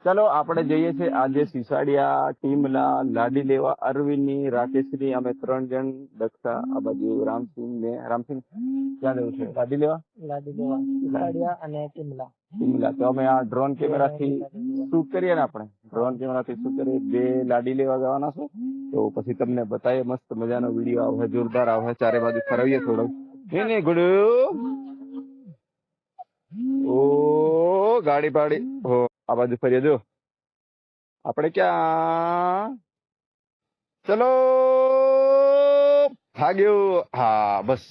ચલો આપણે જઈએ છીએ આજે સિસાડિયા, ટીમલા, લાડી લેવા, અરવિંદની, રાકેશની, અમે 3 જણ, દક્ષા, આ બાજુ રામસિંહ ને રામસિંહ ક્યાં જવું છે? લાડી લેવા સિસાડિયા અને ટીમલા. તો અમે આ ડ્રોન કેમેરાથી શૂટ કરીએ ને, આપણે ડ્રોન કેમેરાથી શૂટ કરીએ. 2 લાડી લેવા જવાના છે, તો પછી તમને બતાવીએ. મસ્ત મજાનો વિડીયો આવશે, જોરદાર આવશે. ચારે બાજુ ફરવીએ થોડો. ને ગુડુ ઓ ગાડી પાડી હો, આ બાજુ ફરીએ. જો આપણે ક્યાં, ચલો ભાગ્યો. હા બસ